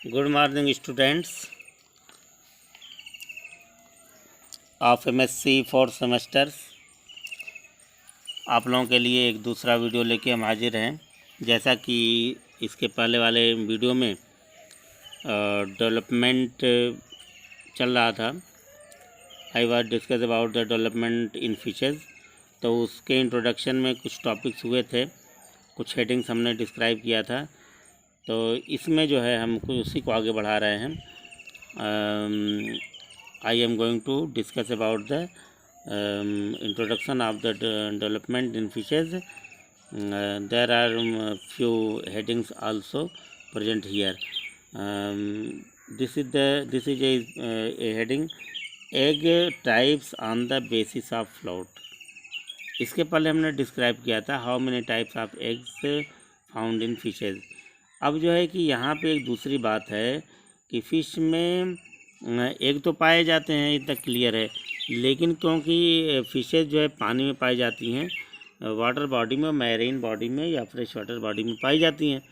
Good morning students of MSc fourth semesters. आप लोगों के लिए एक दूसरा वीडियो लेके हम हाजिर हैं। जैसा कि इसके पहले वाले वीडियो में डेवलपमेंट चल रहा था, I was discuss about the development in fishes. तो उसके इंट्रोडक्शन में कुछ टॉपिक्स हुए थे, कुछ हेडिंग्स हमने डिस्क्राइब किया था। तो इसमें जो है हम उसी को आगे बढ़ा रहे हैं। I am going to discuss about the introduction of the development in fishes. There are few headings also present here. This is a heading, egg types on the basis of float. इसके पहले हमने describe किया था how many types of eggs found in fishes. अब जो है कि यहाँ पे एक दूसरी बात है कि फ़िश में एग तो पाए जाते हैं, इतना क्लियर है, लेकिन क्योंकि फिशेज जो है पानी में पाई जाती हैं, वाटर बॉडी में, मैरीन बॉडी में या फ्रेश वाटर बॉडी में पाई जाती हैं,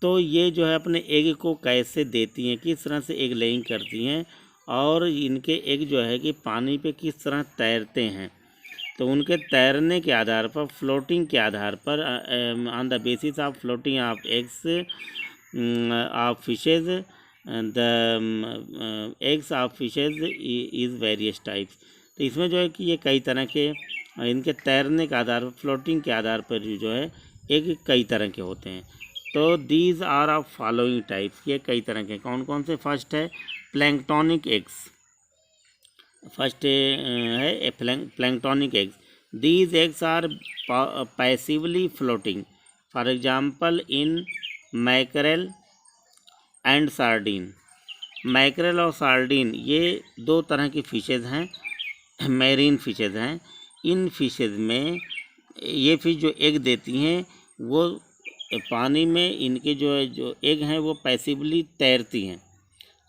तो ये जो है अपने एग को कैसे देती हैं, किस तरह से एग लेइंग करती हैं, और इनके एग जो है कि पानी पे किस तरह तैरते हैं। तो उनके तैरने के आधार पर, फ्लोटिंग के आधार पर, on the basis of floating of eggs of fishes, the eggs of fishes is various types. तो इसमें जो है कि ये कई तरह के, इनके तैरने के आधार पर, फ्लोटिंग के आधार पर जो है एग कई तरह के होते हैं। तो these are of following types, ये कई तरह के कौन कौन से। फर्स्ट है प्लैंक्टोनिक एग्स, फर्स्ट है planktonic eggs. These eggs are passively floating, for example in mackerel and sardine. Mackerel और सार्डिन ये दो तरह की फ़िशेज़ हैं, मैरीन फ़िशेज़ हैं। इन फ़िशेज़ में ये फ़िश जो एग देती हैं वो पानी में, इनके जो एग हैं वो पैसिवली तैरती हैं,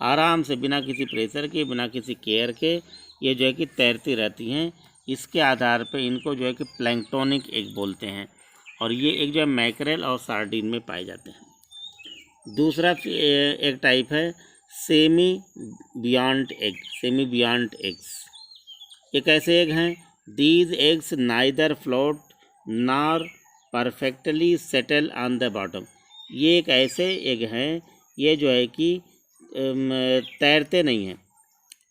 आराम से, बिना किसी प्रेशर के, बिना किसी केयर के ये जो है कि तैरती रहती हैं। इसके आधार पर इनको जो है कि प्लैंक्टोनिक एग बोलते हैं, और ये एग जो है मैकरेल और सार्डिन में पाए जाते हैं। दूसरा एक टाइप है semi beyond egg, semi beyond eggs. ये कैसे एग हैं। These eggs neither float nor perfectly settle on the bottom. ये एक ऐसे एग हैं, ये जो है कि तैरते नहीं हैं,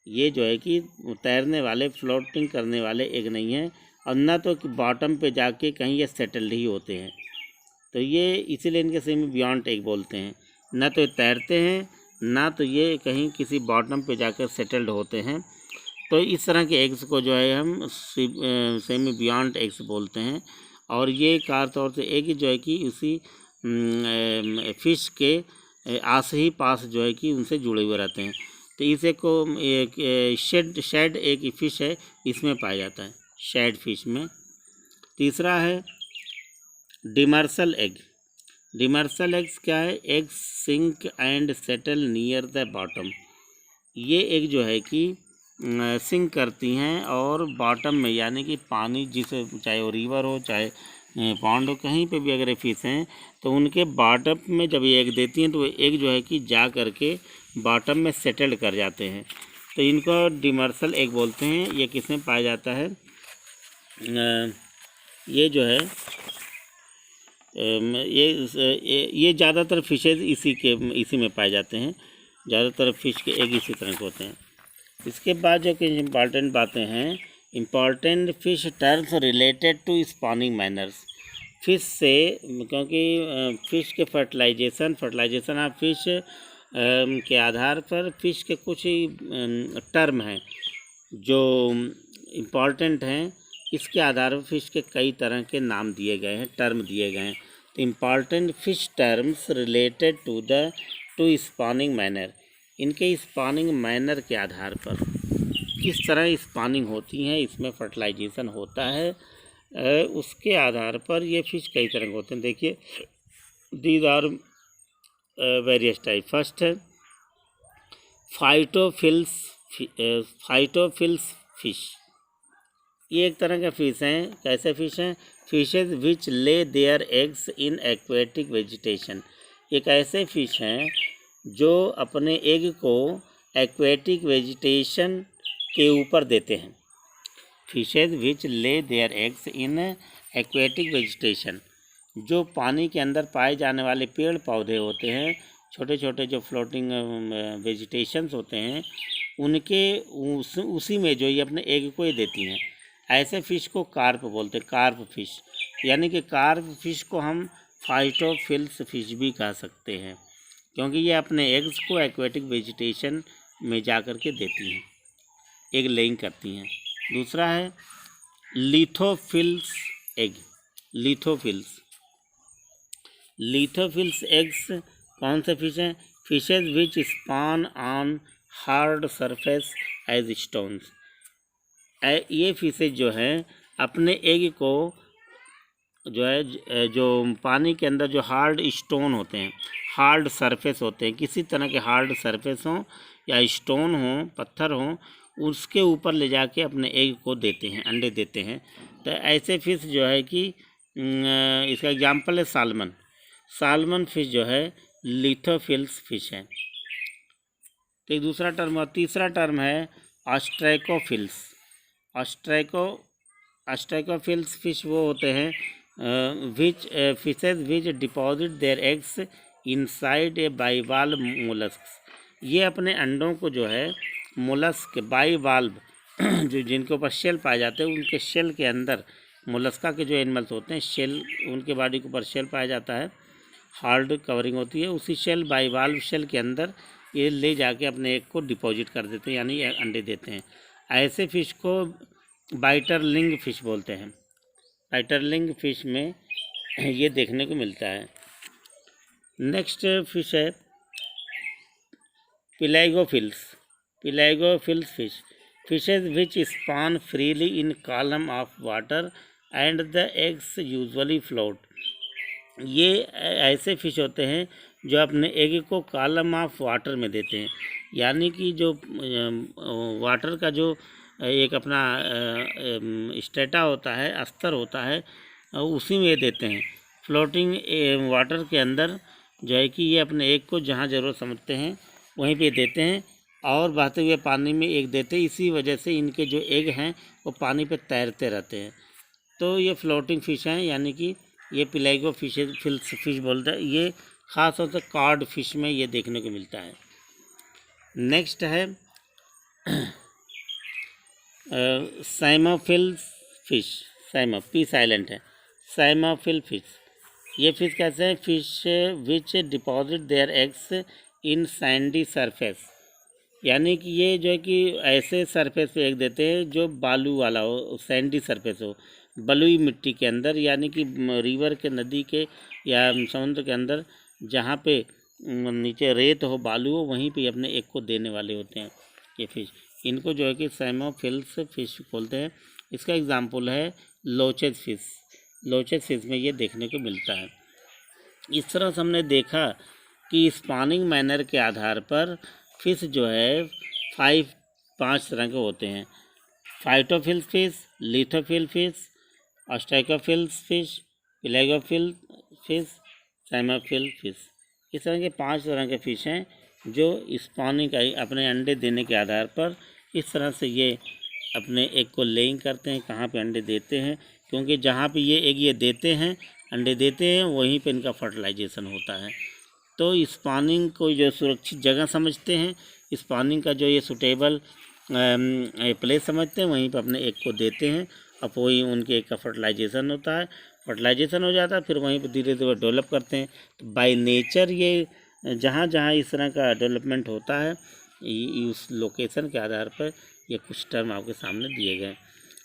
ये जो है कि तैरने वाले, फ्लोटिंग करने वाले एग नहीं हैं, और न तो बॉटम पे जाके कहीं ये सेटल्ड ही होते हैं। तो ये इसीलिए इनके सेमी बियॉन्ड एग बोलते हैं। ना तो ये तैरते हैं, ना तो ये कहीं किसी बॉटम पे जाकर सेटल्ड होते हैं। तो इस तरह के एग्स को जो है हम सेमी बियॉन्ड एग्स बोलते हैं। और ये कार तौर से एग जो है कि उसी फ़िश के आस ही पास जो है कि उनसे जुड़े हुए रहते हैं। तो इसे को एक शेड एक फ़िश है, इसमें पाया जाता है, शेड फिश में। तीसरा है डिमर्सल एग। डिमर्सल एग्स क्या है। Eggs sink and settle near the bottom. ये एग जो है कि सिंक करती हैं और बॉटम में, यानी कि पानी, जिसे चाहे वो रिवर हो चाहे पॉन्ड हो, कहीं पे भी अगर ये फिश हैं तो उनके बॉटम में जब ये एग देती हैं तो वो एग जो है कि जा करके बॉटम में सेटल्ड कर जाते हैं। तो इनको डिमर्सल एग बोलते हैं। ये किसमें पाया जाता है। ये जो है ये ज़्यादातर फिशेज इसी में पाए जाते हैं। ज़्यादातर फिश के एग इसी तरह के होते हैं। इसके बाद जो कि इम्पॉर्टेंट बातें हैं, important fish terms related to spawning manners. Fish से, क्योंकि फ़िश के फर्टिलाइजेशन ऑफ फिश के आधार पर फ़िश के कुछ टर्म हैं जो इम्पॉर्टेंट हैं। इसके आधार पर फ़िश के कई तरह के नाम दिए गए हैं, टर्म दिए गए हैं। तो important fish terms related to spawning manner, इनके स्पॉनिंग मैनर के आधार पर किस तरह स्पॉनिंग होती हैं, इसमें फर्टिलाइजेशन होता है, उसके आधार पर ये फ़िश कई तरह के होते हैं। देखिए, these are various type. First है फाइटोफिल्स फिश। ये एक तरह का फिश हैं। कैसे फिश हैं। Fishes which lay their eggs in aquatic vegetation. एक ऐसे फिश हैं जो अपने एग को एक्वेटिक वेजिटेशन के ऊपर देते हैं। Fishes which lay their eggs in aquatic vegetation, जो पानी के अंदर पाए जाने वाले पेड़ पौधे होते हैं, छोटे छोटे जो फ्लोटिंग वेजिटेशंस होते हैं, उनके उसी में जो ये अपने एग को ही देती हैं। ऐसे फ़िश को कार्प बोलते हैं, कार्प फिश। यानी कि कार्प फिश को हम फाइटोफिल्स फिश भी कह सकते हैं, क्योंकि ये अपने एग्स को एक्वेटिक वेजिटेशन में जा कर के देती हैं, एग लेइंग करती हैं। दूसरा है लिथोफिल्स एग। लिथोफिल्स एग्स कौन से फिश हैं? Fishes which spawn on hard surface as stones. ये फिशेज जो हैं अपने एग को जो है, जो पानी के अंदर जो हार्ड स्टोन होते हैं, हार्ड सरफेस होते हैं, किसी तरह के हार्ड सरफेस हों या स्टोन हों, पत्थर हों, उसके ऊपर ले जाके अपने एग को देते हैं, अंडे देते हैं। तो ऐसे फिश जो है कि इसका एग्जाम्पल है सालमन फिश जो है लिथोफिल्स फिश है। तो एक दूसरा टर्म और तीसरा टर्म है ऑस्ट्रैकोफिल्स। ऑस्ट्रैकोफिल्स फिश वो होते हैं fishes which deposit their eggs inside a bivalve mollusc. ये अपने अंडों को जो है मोलस्क बाइवाल्व जो जिनके ऊपर शेल पाए जाते हैं, उनके शेल के अंदर, मोलस्का के जो एनिमल्स होते हैं, शेल, उनके बॉडी के ऊपर शेल पाया जाता है, हार्ड कवरिंग होती है, उसी शेल बाइवाल्व शेल के अंदर ये ले जाके अपने एग को डिपॉजिट कर देते हैं, यानी अंडे देते हैं। ऐसे फिश को बाइटरलिंग फिश बोलते हैं। बाइटरलिंग फिश में ये देखने को मिलता है। नेक्स्ट फिश है pelagophils fish. Fishes which spawn freely in column of water and the eggs usually float. ये ऐसे फिश होते हैं जो अपने एग को कॉलम ऑफ वाटर में देते हैं, यानी कि जो वाटर का जो एक अपना स्टेटा होता है, अस्तर होता है, उसी में देते हैं। फ्लोटिंग वाटर के अंदर जो है कि ये अपने एग को जहाँ ज़रूरत समझते हैं वहीं पे देते हैं, और बहते हुए पानी में एग देते हैं। इसी वजह से इनके जो एग हैं वो पानी पे तैरते रहते हैं। तो ये फ्लोटिंग फिश हैं, यानी कि ये पिलैगो फिश बोलते हैं। ये ख़ास तौर से कॉड फिश में ये देखने को मिलता है। नेक्स्ट है साइमोफिल फिश। पी साइलेंट है, साइमोफिल फिश। ये फिश कैसे हैं? Fish which deposit their eggs in Sandy surface, यानी कि ये जो है कि ऐसे सरफेस पे एग देते हैं जो बालू वाला हो, सैंडी सरफेस हो, बलुई मिट्टी के अंदर, यानी कि रिवर के, नदी के या समुद्र के अंदर जहाँ पे नीचे रेत हो, बालू हो, वहीं पे अपने एग को देने वाले होते हैं ये फिश। इनको जो है कि साइमोफिल्स फिश बोलते हैं। इसका एग्जाम्पल है लोचेज फिश में ये देखने को मिलता है। इस तरह से हमने देखा कि स्पॉनिंग मैनर के आधार पर फिश जो है 5 तरह के होते हैं। Phytophil fish, lithophil fish, ostracophils fish, pelagophil fish, psammophil fish. इस तरह के 5 तरह के फिश हैं जो स्पॉनिंग का अपने अंडे देने के आधार पर इस तरह से ये अपने एग को लेइंग करते हैं। कहाँ पे अंडे देते हैं? क्योंकि जहाँ पे ये एग ये देते हैं, अंडे देते हैं, वहीं पे इनका फर्टिलाइजेशन होता है। तो स्पॉनिंग को जो सुरक्षित जगह समझते हैं, स्पॉनिंग का जो ये सूटेबल प्लेस समझते हैं, वहीं पर अपने एग को देते हैं। अब वही उनके एग का फर्टिलाइजेशन होता है, फर्टिलाइजेशन हो जाता है, फिर वहीं पर धीरे धीरे डेवलप करते हैं। तो बाय नेचर ये जहाँ जहाँ इस तरह का डेवलपमेंट होता है, उस लोकेशन के आधार पर ये कुछ टर्म आपके सामने दिए गए।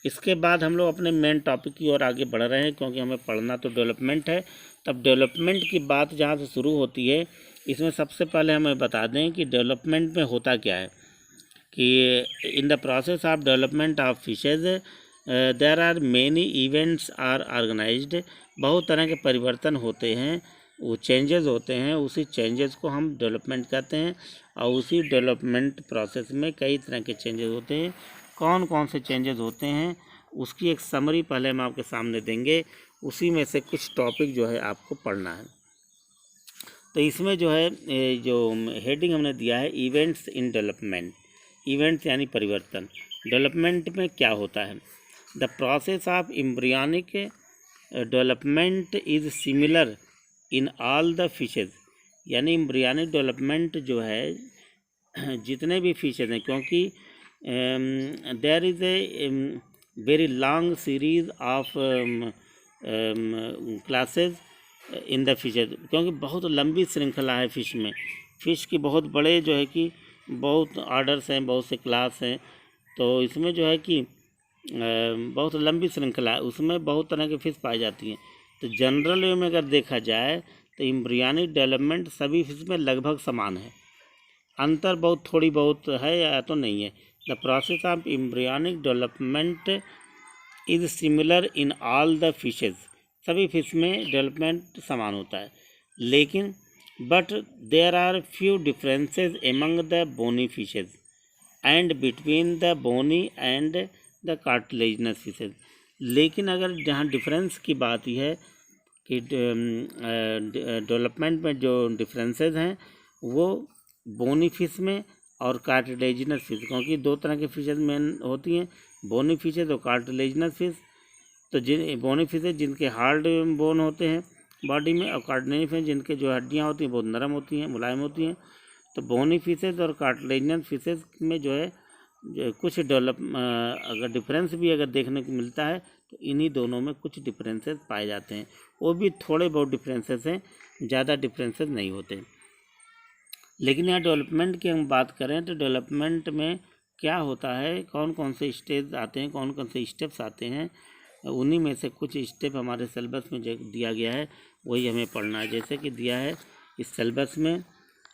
इसके बाद हम लोग अपने मेन टॉपिक की ओर आगे बढ़ रहे हैं, क्योंकि हमें पढ़ना तो डेवलपमेंट है। तब डेवलपमेंट की बात जहाँ से शुरू होती है, इसमें सबसे पहले हमें बता दें कि डेवलपमेंट में होता क्या है। कि in the process of development of fishes there are many events are organised. बहुत तरह के परिवर्तन होते हैं, वो चेंजेस होते हैं, उसी चेंजेस को हम डेवलपमेंट कहते हैं। और उसी डेवलपमेंट प्रोसेस में कई तरह के चेंजेस होते हैं। कौन कौन से चेंजेस होते हैं उसकी एक समरी पहले हम आपके सामने देंगे, उसी में से कुछ टॉपिक जो है आपको पढ़ना है। तो इसमें जो है जो हेडिंग हमने दिया है इवेंट्स इन डेवलपमेंट। इवेंट्स यानी परिवर्तन। डेवलपमेंट में क्या होता है? The process of embryonic development is similar in all the fishes. यानी एम्ब्रियनिक डेवलपमेंट जो है जितने भी फिशेज हैं, क्योंकि there is a very long series of classes in the fishes, क्योंकि बहुत लंबी श्रृंखला है फिश में। फिश की बहुत बड़े जो है कि बहुत ऑर्डर्स हैं, बहुत से क्लास हैं। तो इसमें जो है कि बहुत लंबी श्रृंखला है, उसमें बहुत तरह की फ़िश पाई जाती हैं। तो जनरल वे में अगर देखा जाए तो एम्ब्रियनिक डेवलपमेंट सभी फिश में लगभग समान है। अंतर बहुत थोड़ी बहुत है या तो नहीं है। The process of embryonic development is similar in all the fishes. सभी फिश में डेवलपमेंट समान होता है, लेकिन but there are few differences among the bony fishes and between the bony and the cartilaginous fishes. लेकिन अगर जहाँ डिफरेंस की बात यह है कि डेवलपमेंट में जो डिफरेंसेस हैं वो बोनी फिश में और कार्टिलेजिनस फिश, क्योंकि दो तरह की फिशेज मेन होती हैं, बोनी फिशेज और कार्टिलेजिनस फिश। तो जिन बोनी फिशेज जिनके हार्ड बोन होते हैं बॉडी में, और कार्टिलेजिनस फिश जिनके जो हड्डियाँ होती हैं बहुत नरम होती हैं, मुलायम होती हैं। तो बोनी फिशेज और कार्टिलेजिनस फिशेज में जो है कुछ अगर डिफरेंस भी अगर देखने को मिलता है तो इन्हीं दोनों में कुछ डिफरेंसेस पाए जाते हैं। वो भी थोड़े बहुत डिफरेंसेस हैं, ज़्यादा डिफरेंसेस नहीं होते। लेकिन यहाँ डेवलपमेंट की हम बात करें तो डेवलपमेंट में क्या होता है, कौन कौन से स्टेज आते हैं, कौन कौन से स्टेप्स आते हैं, उन्हीं में से कुछ स्टेप हमारे सिलेबस में जो दिया गया है वही हमें पढ़ना है। जैसे कि दिया है इस सिलेबस में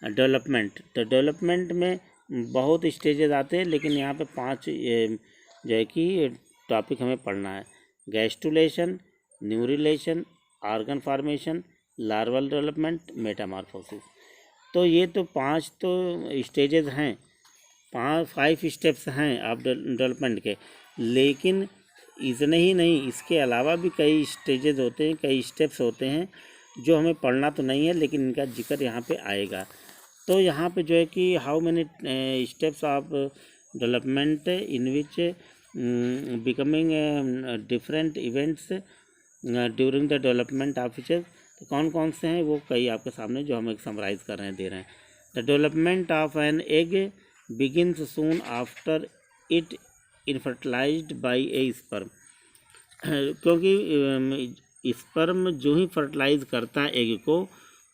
डेवलपमेंट, तो डेवलपमेंट में बहुत स्टेजेस आते हैं, लेकिन यहाँ पे 5 जो है कि टॉपिक हमें पढ़ना है। Gastrulation, neurulation, organ formation, larval development, metamorphosis. तो ये तो 5 तो स्टेजेस हैं, 5 स्टेप्स हैं आप डेवलपमेंट के। लेकिन इतने ही नहीं, इसके अलावा भी कई स्टेजेस होते हैं, कई स्टेप्स होते हैं जो हमें पढ़ना तो नहीं है, लेकिन इनका जिक्र यहाँ पे आएगा। तो यहाँ पे जो है कि how many steps of development in which becoming different events during the development of fishes. तो कौन कौन से हैं वो कई आपके सामने जो हम एक समराइज कर रहे हैं, दे रहे हैं। The development of an egg begins soon after it infertilized by a sperm. क्योंकि स्पर्म जो ही फर्टिलाइज करता है एग को,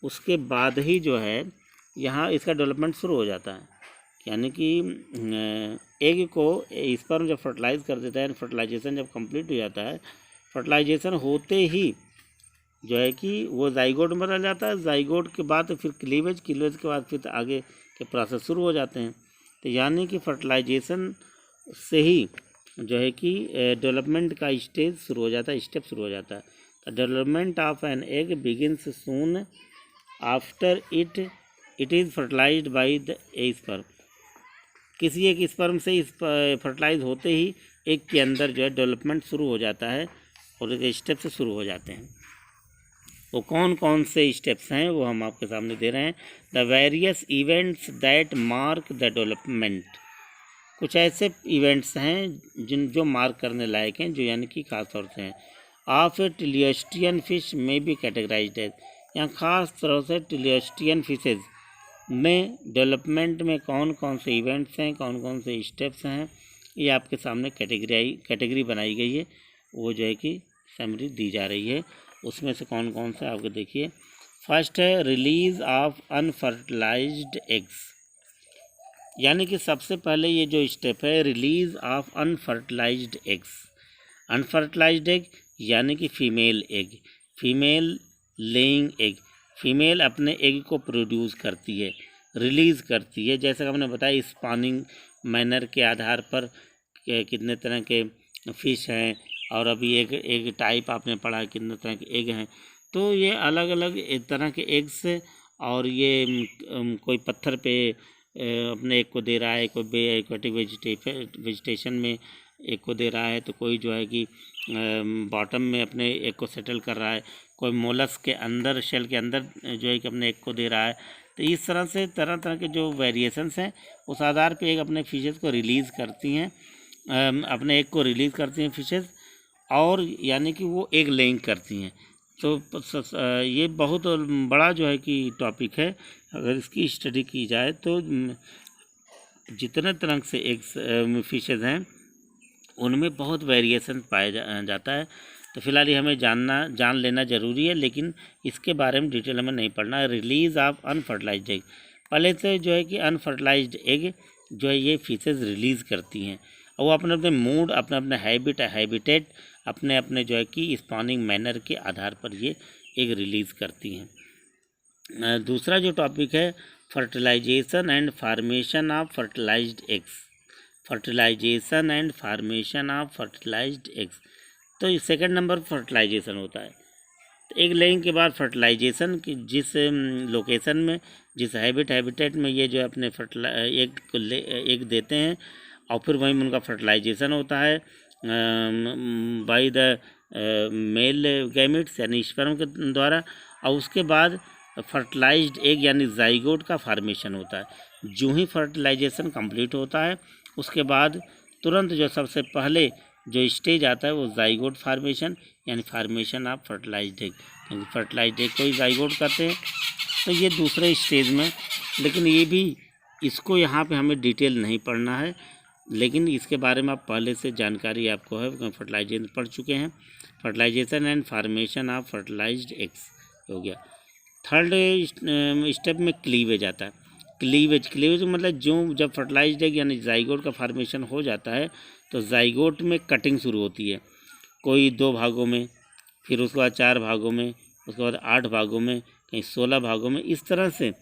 उसके बाद ही जो है यहाँ इसका डेवलपमेंट शुरू हो जाता है। यानी कि एग को स्पर्म जब फर्टिलाइज कर देता है, फर्टिलाइजेशन जब कंप्लीट हो जाता है, फर्टिलाइजेशन होते ही जो है कि वो जाइगोट में रह जाता है। जाइगोट के बाद फिर क्लीवेज, क्लीवेज के बाद फिर आगे के प्रोसेस शुरू हो जाते हैं। तो यानी कि फर्टिलाइजेशन से ही जो है कि डेवलपमेंट का स्टेज शुरू हो जाता है, स्टेप शुरू हो जाता है। तो development of an egg begins soon after it is fertilised by the a sperm. किसी एक स्पर्म से फर्टिलाइज होते ही एग के अंदर जो है डेवलपमेंट शुरू हो जाता है और एक स्टेप से शुरू हो जाते हैं। वो कौन कौन से स्टेप्स हैं वो हम आपके सामने दे रहे हैं। The various events that mark the development. कुछ ऐसे इवेंट्स हैं जो मार्क करने लायक हैं, जो यानी कि खास तौर से हैं। ऑफ ए टिलियस्टियन फिश में भी कैटेगराइज्ड है। यहाँ खास तरह से टिलियस्टियन फिशेज में डेवलपमेंट में कौन कौन से इवेंट्स हैं, कौन कौन से स्टेप्स हैं, ये आपके सामने कैटेगरी बनाई गई है। वो जो है कि समरी दी जा रही है। उसमें से कौन कौन से आपके देखिए। फर्स्ट है रिलीज ऑफ अनफर्टिलाइज्ड एग्स। यानी कि सबसे पहले ये जो स्टेप है release of unfertilised eggs. Unfertilised egg यानी कि female egg, female laying egg. Female अपने एग को प्रोड्यूस करती है, रिलीज़ करती है। जैसे हमने बताया स्पॉनिंग मैनर के आधार पर कितने तरह के फ़िश हैं, और अभी एग टाइप आपने पढ़ा कितने तरह के एग हैं। तो ये अलग अलग तरह के एग्स, और ये कोई पत्थर पे अपने एग को दे रहा है, कोई एक्वेटिक वेजिटेशन में एग को दे रहा है, तो कोई जो है कि बॉटम में अपने एग को सेटल कर रहा है। कोई मोलस्क के अंदर, शेल के अंदर जो है कि अपने एग को दे रहा है। तो इस तरह से तरह तरह के जो वेरिएशंस हैं उस आधार पे एक अपने फिशेज़ को रिलीज़ करती हैं, अपने एग को रिलीज़ करती हैं फिशेज़, और यानी कि वो एग लेइंग करती हैं। तो ये बहुत बड़ा जो है कि टॉपिक है। अगर इसकी स्टडी की जाए तो जितने तरह से एग फिशेज़ हैं उनमें बहुत वेरिएशन पाया जाता है। तो फिलहाल ये हमें जान लेना ज़रूरी है, लेकिन इसके बारे में डिटेल हमें नहीं पढ़ना है। रिलीज़ ऑफ अनफर्टिलाइज्ड एग, पहले से जो है कि अनफर्टिलाइज्ड एग जो है ये फिशेज़ रिलीज़ करती हैं, और वो अपने अपने मूड, अपने अपने हैबिटेट, अपने अपने जो है कि स्पॉनिंग मैनर के आधार पर ये एग रिलीज़ करती हैं। दूसरा जो टॉपिक है fertilisation and formation of fertilised eggs, fertilisation and formation of fertilised eggs. तो सेकंड नंबर फर्टिलाइजेशन होता है। तो एग लेइंग के बाद फर्टिलाइजेशन की जिस लोकेशन में, जिस हैबिटेट में ये जो है अपने एग देते हैं, और फिर वहीं उनका फर्टिलाइजेशन होता है बाय द मेल गैमेट्स यानी स्पर्म के द्वारा, और उसके बाद फर्टिलाइज्ड एग यानी जाइगोट का फार्मेशन होता है। जो ही फर्टिलाइजेशन कंप्लीट होता है उसके बाद तुरंत जो सबसे पहले जो स्टेज आता है वो जाइगोट फार्मेशन यानी फार्मेशन ऑफ फर्टिलाइज्ड एग, क्योंकि फर्टिलाइज्ड एग को ही जाइगोट करते हैं। तो ये दूसरे स्टेज में, लेकिन ये भी इसको यहाँ पे हमें डिटेल नहीं पढ़ना है, लेकिन इसके बारे में आप पहले से जानकारी आपको है, फर्टिलाइजेशन पढ़ चुके हैं। Fertilisation and formation of fertilised eggs हो गया। थर्ड स्टेप में क्लीवेज आता है। क्लीवेज मतलब जो जब फर्टिलाइज्ड एग यानी जाइगोट का फार्मेशन हो जाता है तो जाइगोट में कटिंग शुरू होती है, कोई 2 भागों में, फिर उसके बाद 4 भागों में, उसके बाद 8 भागों में, कहीं 16 भागों में। इस तरह से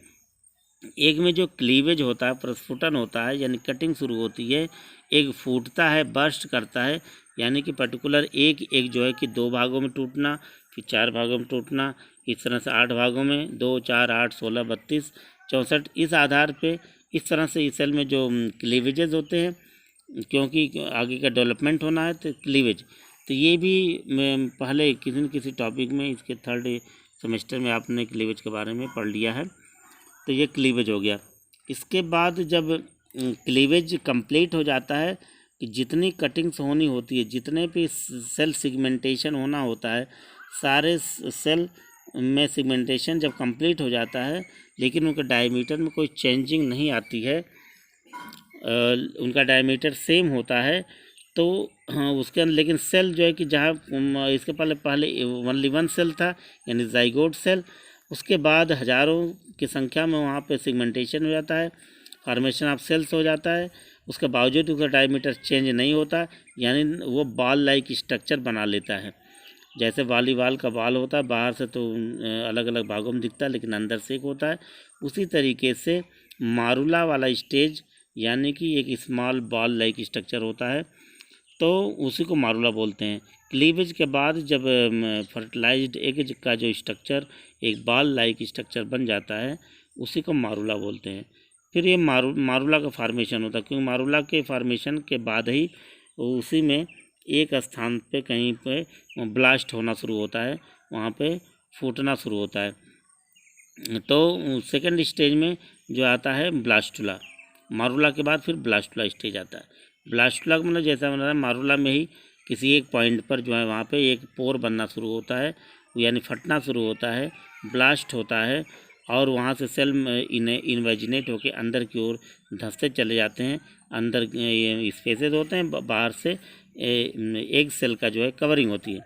एग में जो क्लीवेज होता है, प्रस्फुटन होता है यानी कटिंग शुरू होती है, एग फूटता है, बर्स्ट करता है, यानी कि पर्टिकुलर एक एग जो है कि 2 भागों में टूटना, फिर 4 भागों में टूटना, इस तरह से 8 भागों में, 2 4 8 16 32 64, इस आधार पे इस तरह से इस सेल में जो क्लीवेजेस होते हैं, क्योंकि आगे का डेवलपमेंट होना है तो क्लीवेज। तो ये भी पहले किसी न किसी टॉपिक में इसके थर्ड सेमेस्टर में आपने क्लीवेज के बारे में पढ़ लिया है। तो ये क्लीवेज हो गया। इसके बाद जब क्लीवेज कंप्लीट हो जाता है कि जितनी कटिंग्स होनी होती है, जितने भी सेल सिगमेंटेशन होना होता है, सारे सेल में सिगमेंटेशन जब कंप्लीट हो जाता है, लेकिन उनके डायमीटर में कोई चेंजिंग नहीं आती है, उनका डायमीटर सेम होता है, तो उसके अंदर लेकिन सेल जो है कि जहाँ इसके पहले ओनली 1 सेल था यानी जाइगोट सेल, उसके बाद हज़ारों की संख्या में वहाँ पे सिगमेंटेशन हो जाता है, फॉर्मेशन ऑफ सेल्स हो जाता है, उसके बावजूद उसका डायमीटर चेंज नहीं होता, यानी वो बॉल लाइक स्ट्रक्चर बना लेता है। जैसे वॉलीबॉल का बॉल होता है, बाहर से तो अलग अलग भागों में दिखता है लेकिन अंदर से एक होता है, उसी तरीके से मारुला वाला स्टेज यानी कि एक स्मॉल बॉल लाइक स्ट्रक्चर होता है, तो उसी को मारुला बोलते हैं। क्लीवेज के बाद जब फर्टिलाइज्ड एग का जो स्ट्रक्चर एक बॉल लाइक स्ट्रक्चर बन जाता है, उसी को मारुला बोलते हैं। फिर ये मारुला का फार्मेशन होता है, क्योंकि मारुला के फार्मेशन के बाद ही उसी में एक स्थान पे कहीं पे ब्लास्ट होना शुरू होता है, वहाँ पे फूटना शुरू होता है। तो सेकंड स्टेज में जो आता है ब्लास्टुला, मारुला के बाद फिर ब्लास्टुला स्टेज आता है। ब्लास्टुला का मतलब जैसा बना है, मारुला में ही किसी एक पॉइंट पर जो है वहाँ पे एक पोर बनना शुरू होता है, यानी फटना शुरू होता है, ब्लास्ट होता है, और वहाँ से सेल इन्वेजिनेट होकर अंदर की ओर धंसते चले जाते हैं। अंदर स्पेसेस होते हैं, बाहर से एग सेल का जो है कवरिंग होती है,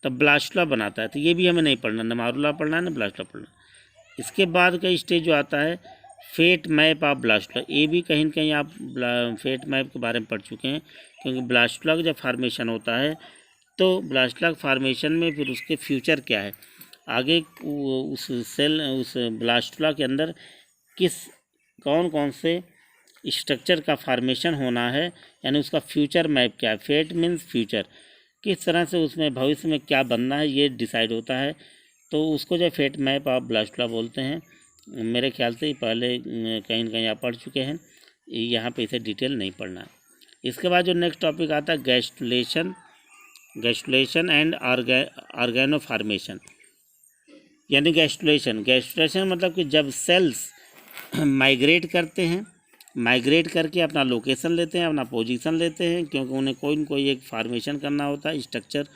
तब ब्लास्टुला बनाता है। तो ये भी हमें नहीं पढ़ना, न मारुला पढ़ना है न ब्लास्टुला पढ़ना। इसके बाद का स्टेज जो आता है फेट मैप ऑफ ब्लास्टुला, ये भी कहीं न कहीं आप फेट मैप के बारे में पढ़ चुके हैं, क्योंकि ब्लास्टुला का जब फार्मेशन होता है तो ब्लास्टुला फार्मेशन में फिर उसके फ्यूचर क्या है, आगे उस सेल उस ब्लास्टुला के अंदर कौन कौन से स्ट्रक्चर का फार्मेशन होना है, यानी उसका फ्यूचर मैप क्या है। फेट मीन्स फ्यूचर, किस तरह से उसमें भविष्य में क्या बनना है ये डिसाइड होता है, तो उसको जो फेट मैप आप ब्लास्टुला बोलते हैं। मेरे ख्याल से पहले कहीं न कहीं आप पढ़ चुके हैं, यहाँ पे इसे डिटेल नहीं पढ़ना। इसके बाद जो नेक्स्ट टॉपिक आता है गैस्ट्रुलेशन एंड ऑर्गेनो फार्मेशन। यानी गैस्ट्रुलेशन मतलब कि जब सेल्स माइग्रेट करते हैं, माइग्रेट करके अपना लोकेशन लेते हैं, अपना पोजीशन लेते हैं, क्योंकि उन्हें कोई न कोई एक फार्मेशन करना होता है, स्ट्रक्चर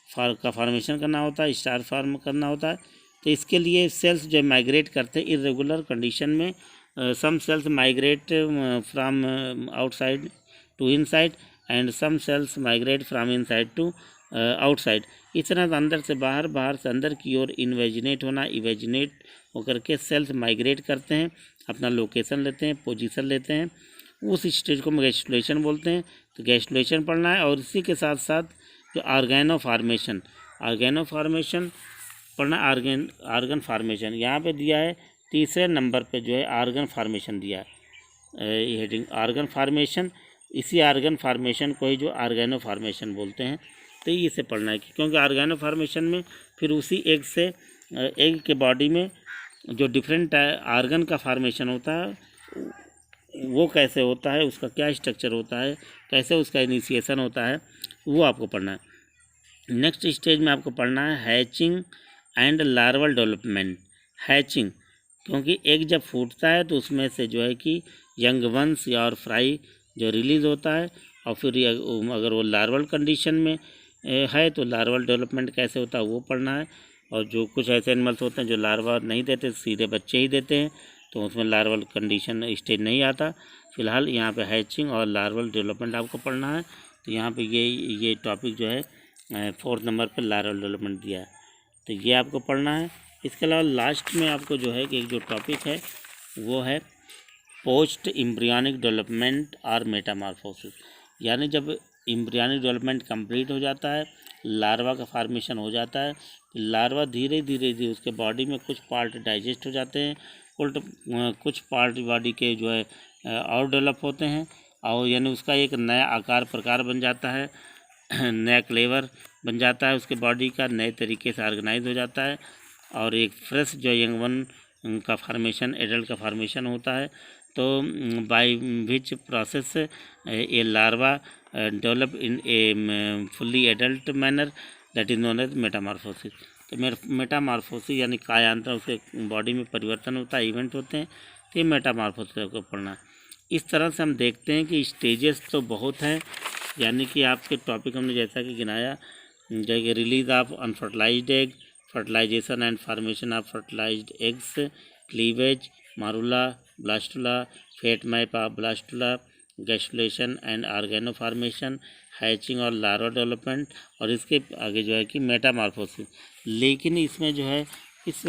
का फार्मेशन करना होता है, स्टार फार्म करना होता है। तो इसके लिए सेल्स जो माइग्रेट करते हैं इरेगुलर कंडीशन में, some cells migrate from outside to inside and some cells migrate from inside to outside. इस तरह से अंदर से बाहर, बाहर से अंदर की ओर इन्वेजिनेट होना, इवेजिनेट होकर के सेल्स माइग्रेट करते हैं, अपना लोकेशन लेते हैं, पोजीशन लेते हैं। उस स्टेज को गैस्ट्रुलेशन बोलते हैं। तो गैस्ट्रुलेशन पढ़ना है। और इसी के साथ साथ जो ऑर्गेनो फार्मेशन पढ़ना, आर्गन फार्मेशन यहाँ पे दिया है तीसरे नंबर पे जो है आर्गन फार्मेशन दिया है, हेडिंग आर्गन फार्मेशन। इसी आर्गन फार्मेशन को ही जो ऑर्गेनो फार्मेशन बोलते हैं। तो इसे पढ़ना है, क्योंकि ऑर्गेनो फार्मेशन में फिर उसी एग से, एग के बॉडी में जो डिफरेंट आर्गन का फार्मेशन होता है वो कैसे होता है, उसका क्या स्ट्रक्चर होता है, कैसे उसका इनिशिएशन होता है, वो आपको पढ़ना है। नेक्स्ट स्टेज में आपको पढ़ना है hatching and larval development. Hatching, क्योंकि एग जब फूटता है तो उसमें से जो है कि यंग वंस या और फ्राई जो रिलीज़ होता है, और फिर अगर वो लार्वल कंडीशन में है तो लार्वल डेवलपमेंट कैसे होता है वो पढ़ना है। और जो कुछ ऐसे एनिमल्स होते हैं जो लार्वा नहीं देते, सीधे बच्चे ही देते हैं, तो उसमें लार्वल कंडीशन स्टेज नहीं आता। फिलहाल यहाँ पे हैचिंग और लार्वल डेवलपमेंट आपको पढ़ना है। तो यहाँ पे ये टॉपिक जो है 4th नंबर पे लार्वल डेवलपमेंट दिया है, तो ये आपको पढ़ना है। इसके अलावा लास्ट में आपको जो है कि एक जो टॉपिक है वो है पोस्ट एम्ब्रियोनिक डेवलपमेंट और मेटामॉर्फोसिस। यानी जब एम्ब्रियोनिक डेवलपमेंट कंप्लीट हो जाता है, लार्वा का फार्मेशन हो जाता है, लार्वा धीरे धीरे उसके बॉडी में कुछ पार्ट डाइजेस्ट हो जाते हैं, कुछ पार्ट बॉडी के जो है और डेवलप होते हैं, और यानी उसका एक नया आकार प्रकार बन जाता है, नया क्लेवर बन जाता है, उसके बॉडी का नए तरीके से ऑर्गेनाइज हो जाता है, और एक फ्रेश जो यंग वन का फार्मेशन, एडल्ट का फार्मेशन होता है। तो by which process a larva develop in a fully adult manner, that is known as metamorphosis. तो मेटामॉर्फोसिस यानी कायांतर, उसके बॉडी में परिवर्तन होता है, इवेंट होते हैं, तो ये मेटामॉर्फोसिस को पढ़ना। इस तरह से हम देखते हैं कि स्टेजेस तो बहुत हैं, यानी कि आपके टॉपिक हमने जैसा कि गिनाया, जैसे release of unfertilized egg, fertilization and formation of fertilised eggs, cleavage, morula, blastula, fate map of blastula, gastrulation and organo formation, hatching और लार्वा डेवलपमेंट, और इसके आगे जो है कि मेटामॉर्फोसिस। लेकिन इसमें जो है इस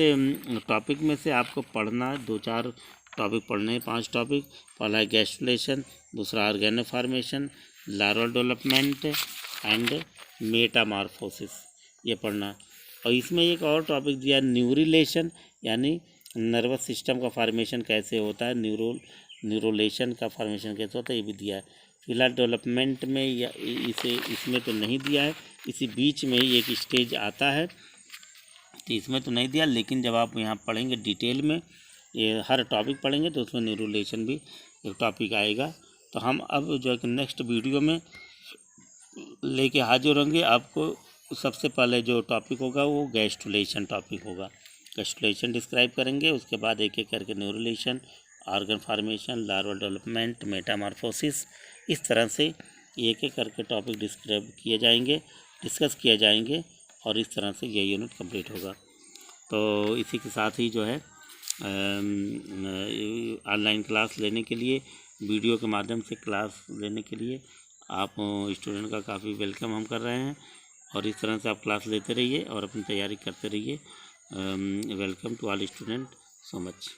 टॉपिक में से आपको पढ़ना 2-4 टॉपिक पढ़ने हैं, 5 टॉपिक। पहला है गैस्ट्रुलेशन, दूसरा organo formation, larva development and metamorphosis, ये पढ़ना। और इसमें एक और टॉपिक दिया न्यूरिलेशन, यानी नर्वस सिस्टम का फार्मेशन कैसे होता है, न्यूरोलेशन का फार्मेशन कैसे होता है, ये भी दिया है। फिलहाल डेवलपमेंट में या इसमें तो नहीं दिया है, इसी बीच में ही एक स्टेज आता है, तो इसमें तो नहीं दिया। लेकिन जब आप यहाँ पढ़ेंगे डिटेल में, ये हर टॉपिक पढ़ेंगे तो उसमें न्यूरोलेशन भी एक टॉपिक आएगा। तो हम अब जो है कि नेक्स्ट वीडियो में लेके हाजिर होंगे। आपको सबसे पहले जो टॉपिक होगा वो गैस्ट्रुलेशन टॉपिक होगा, गैस्ट्रुलेशन डिस्क्राइब करेंगे, उसके बाद एक एक करके neurulation, organ formation, larva development, metamorphosis, इस तरह से एक एक करके टॉपिक डिस्क्राइब किए जाएंगे, डिस्कस किए जाएंगे, और इस तरह से ये यूनिट कंप्लीट होगा। तो इसी के साथ ही जो है ऑनलाइन क्लास लेने के लिए, वीडियो के माध्यम से क्लास लेने के लिए आप स्टूडेंट का काफ़ी वेलकम हम कर रहे हैं, और इस तरह से आप क्लास लेते रहिए और अपनी तैयारी करते रहिए। Welcome to all student, so much.